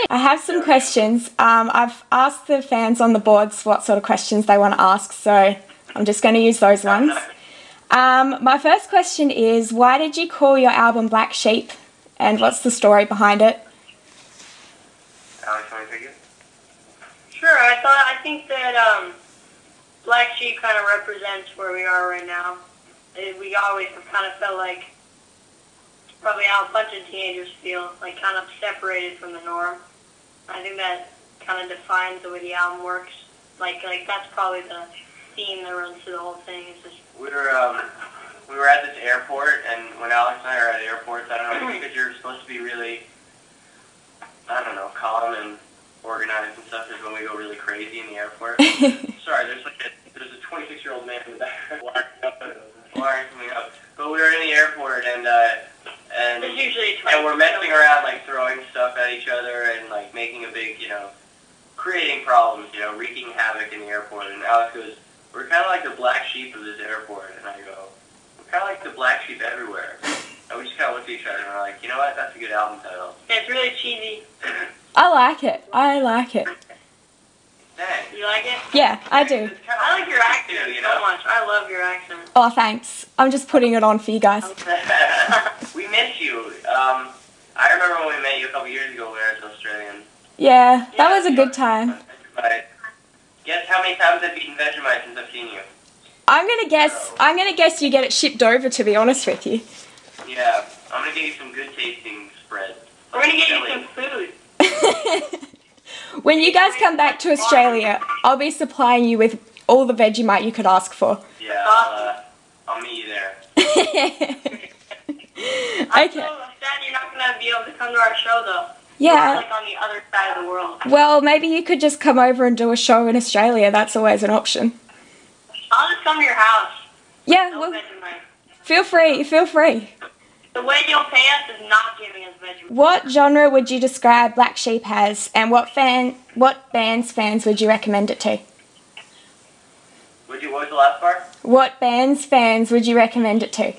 I have some questions. I've asked the fans on the boards what sort of questions they want to ask, so I'm just going to use those ones. My first question is, why did you call your album Black Sheep, and what's the story behind it? Alex, want to take it? Sure, I think that Black Sheep kind of represents where we are right now. We always kind of felt like probably how a bunch of teenagers feel, like kind of separated from the norm. I think that kind of defines the way the album works. Like that's probably the theme that runs through the whole thing. It's just we were at this airport, and when Alex and I are at airports, I don't know, because you're supposed to be really, I don't know, calm and organized and stuff, is when we go really crazy in the airport. Sorry, there's a 26-year-old man in the back wiring something up. But we were in the airport, and we're messing around, like throwing stuff at each other and like making a big, creating problems, wreaking havoc in the airport. And Alex goes, "We're kind of like the black sheep of this airport." And I go, "We're kind of like the black sheep everywhere." And we just kind of looked at each other and we're like, "You know what? That's a good album title." Yeah, it's really cheesy. I like it. I like it. Thanks. You like it? Yeah, I do. I like your accent so much. I love your accent. Oh, thanks. I'm just putting it on for you guys. We miss you. I remember when we met you a couple years ago when we were Australian. Yeah, that was a good time. Guess how many times I've eaten Vegemite since I've seen you? I'm gonna guess you get it shipped over, to be honest with you. Yeah, I'm gonna get you some good tasting spread. We're gonna get you some food. When you guys come back to Australia, I'll be supplying you with all the Vegemite you could ask for. Yeah, I'll meet you there. I'm so sad you're not gonna be able to come to our show though. Yeah. We're like on the other side of the world. Well, maybe you could just come over and do a show in Australia. That's always an option. I'll just come to your house. Yeah, No well, Vegemite. feel free, feel free. The way you'll pay us is not giving us Vegemite. What genre would you describe Black Sheep as, and what band's fans would you recommend it to? What was the last part? What band's fans would you recommend it to?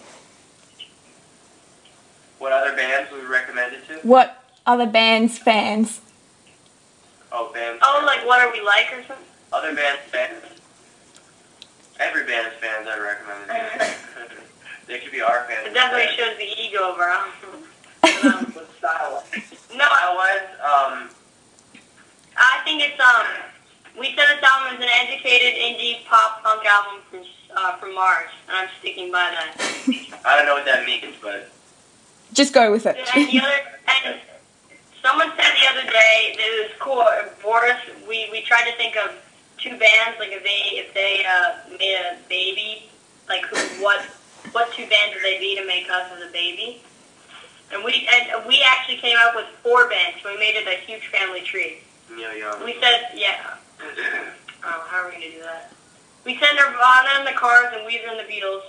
What other bands would we recommend it to? What other band's fans? Oh, bands. Oh, like What Are We Like or something? Other bands' fans. Every band's fans I recommend it to. They could be our fans. It definitely shows the ego of our album. What style? No, I think it's we said this album is an educated indie pop punk album from Mars, and I'm sticking by that. I don't know what that means, but Just go with it. And someone said the other day that it was cool. Boris, we tried to think of two bands, like if they made a baby, like what two bands would they be to make us as a baby? And we actually came up with 4 bands, so we made it a huge family tree. Yeah. We said, yeah. Oh, how are we going to do that? We said Nirvana and the Cars and Weezer and the Beatles.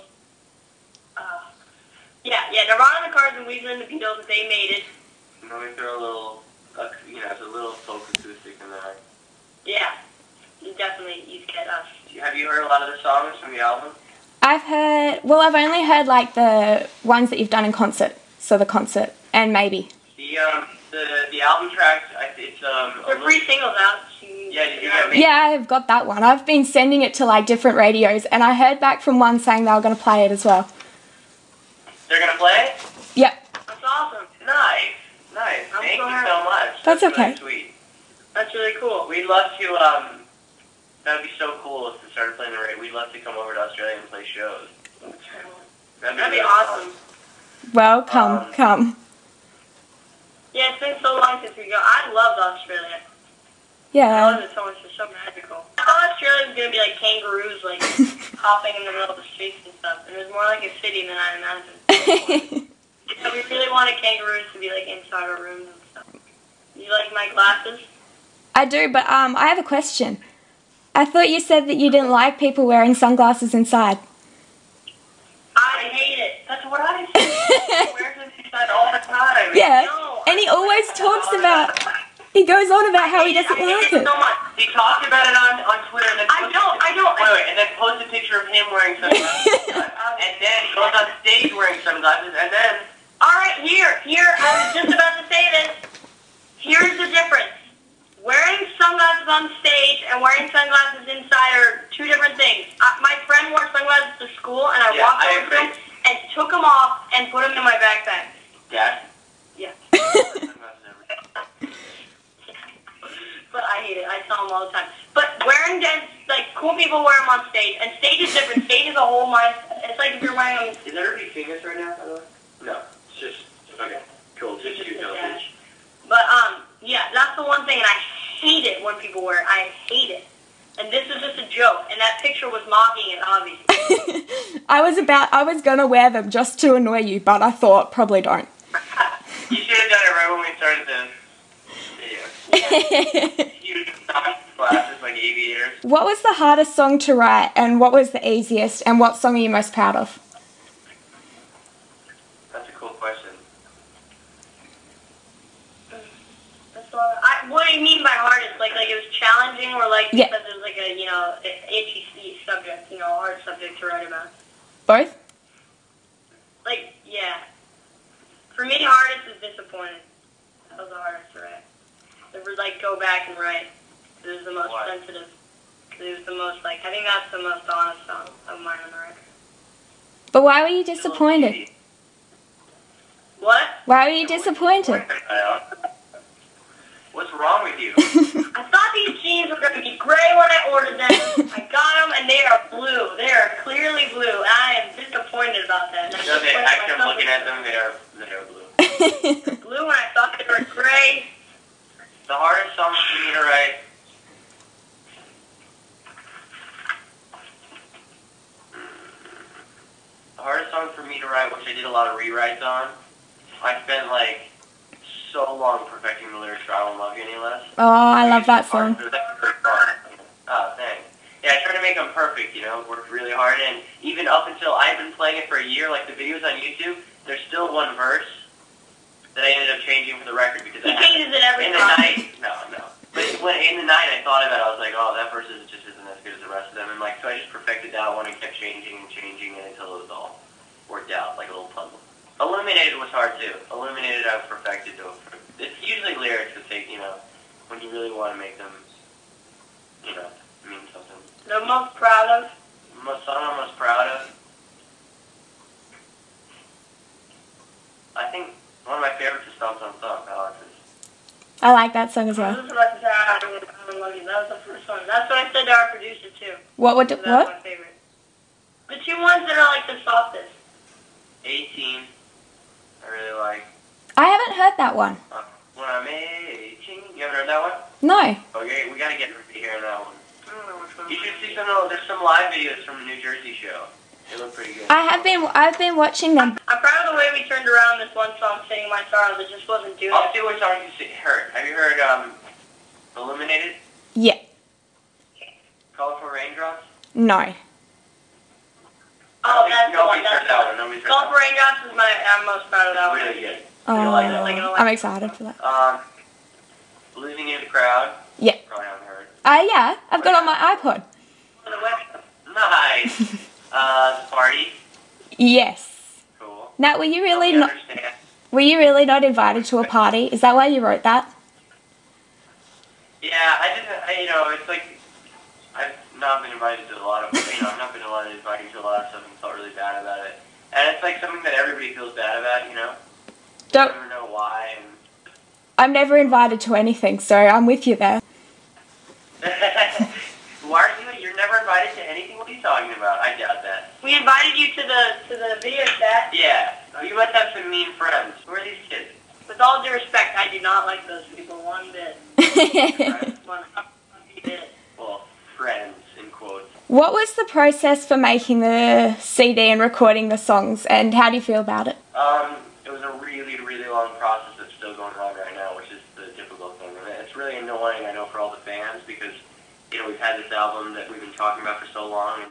Nirvana and the Cars and Weezer and the Beatles, they made it. And then we throw a little, it's a little folk acoustic in there. Yeah, definitely, you get us. Have you heard a lot of the songs from the album? I've only heard like the ones that you've done in concert, so the concert, and maybe. The album tracks, it's They're free singles out. Yeah, did you get me? Yeah, I've got that one. I've been sending it to like different radios, and I heard back from one saying they were going to play it as well. They're going to play it? Yep. That's awesome. Nice. Thank you so much. That's okay. Really sweet. That's really cool. We'd love to, that would be so cool if we started playing the radio. We'd love to come over to Australia and play shows. That'd be awesome. Well, come. Yeah, it's been so long since we go. I loved Australia. I Yeah. loved it so much. It's so magical. I thought Australia was going to be like kangaroos, like hopping in the middle of the streets and stuff. And it was more like a city than I imagined. So we really wanted kangaroos to be like inside our rooms and stuff. You like my glasses? I do, but I have a question. I thought you said that you didn't like people wearing sunglasses inside. I hate it. That's what I say. He wears them inside all the time. Yeah, No, and he always talks about, he goes on about how he doesn't like it. So much. He talked about it on Twitter and then I don't. Wait, and then post a picture of him wearing sunglasses. And then he goes on stage wearing sunglasses, and then... All right, here. I was just about to say this. Here's the difference. Wearing sunglasses on stage and wearing sunglasses inside are two different things. My friend wore sunglasses to school, and I walked over to him and took them off and put them in my backpack. Dad? Yeah. But I hate it. I tell them all the time. But wearing them, like, cool people wear them on stage, and stage is different. Stage is a whole mindset. It's like if you're wearing them. Is everybody famous right now, by the way? No. It's just, okay, cool. Just you know. But, yeah, that's the one thing, and I hate it when people wear it. I hate it. And this is just a joke, and that picture was mocking it, obviously. I was gonna wear them just to annoy you, but I thought probably don't. You should have done it right when we started the video. Huge glasses like aviators. What was the hardest song to write, and what was the easiest, and what song are you most proud of? That's a cool question. What do you mean by hardest? Like it was challenging, or like yeah. Because it was like a, itchy subject, a hard subject to write about? Both? Like, yeah. For me, hardest is disappointed. That was the hardest to write. Never, like, go back and write. It was the most sensitive. It was the most, like, I think that's the most honest song of mine on the record. But why were you disappointed? What? Why were you disappointed? What's wrong with you? I thought these jeans were going to be gray when I ordered them. I got them, and they are blue. They are clearly blue, and I am disappointed about that. Okay, actually, I'm looking at them. They are blue. They're blue, and I thought they were gray. The hardest song for me to write. The hardest song for me to write, which I did a lot of rewrites on. I spent like so long perfecting the lyrics for "I Won't Love You Any Less." Oh, I love that song. Oh, thanks. Yeah, I tried to make them perfect, worked really hard, and even up until I've been playing it for a year, like the videos on YouTube, there's still one verse that I ended up changing for the record because he changes it every time. In the night, no. But in the night I thought about it, I was like, oh, that verse just isn't as good as the rest of them, and so I just perfected that one and kept changing it until it was all worked out, like a little puzzle. Illuminated was hard too. Illuminated I perfected though. It's usually lyrics that take, when you really want to make them, mean something. The most proud of? The song I'm most proud of? I think one of my favorites is Stomp Stomp Stomp, Alex's. I like that song as well. I was about to say, I don't love you. That was the first one. That's what I said to our producer too. What? That's my favorite. The two ones that are like the softest. 18. I really like. I haven't heard that one. When I'm 18. You haven't heard that one? No. Okay, we gotta get Ruby here on that one. I don't know which one. You should see there's some live videos from the New Jersey show. They look pretty good. I've been watching them. I'm proud of the way we turned around this one song, Singing My Sorrows. It just wasn't doing I'll see what song you heard. Have you heard Illuminated? Yeah. Colorful Raindrops? No. Oh, that's the one. That's the one. Colorful Raindrops is I'm most proud of that one. Really good. Oh, I'm excited for that. Losing in the Crowd? Yeah. Probably haven't heard. Yeah. I've got it on my iPod. Nice. The Party? Yes. Cool. Nat, were you really not invited to a party? Is that why you wrote that? Yeah, I didn't. It's like I've not been invited to a lot of. I've not been invited to a lot of stuff and felt really bad about it. And it's like something that everybody feels bad about. Don't. I never know why. I'm never invited to anything, so I'm with you there. Why are you? You're never invited to anything? What are you talking about? I doubt that. We invited you to the video chat. Yeah. You must have some mean friends. Who are these kids? With all due respect, I do not like those people one bit. One bit. Well, friends, in quotes. What was the process for making the CD and recording the songs, and how do you feel about it? It was a really, really long process that's still going on right now, which is the difficult thing. And it's really annoying, I know, for all the fans, because, we've had this album that we've been talking about for so long.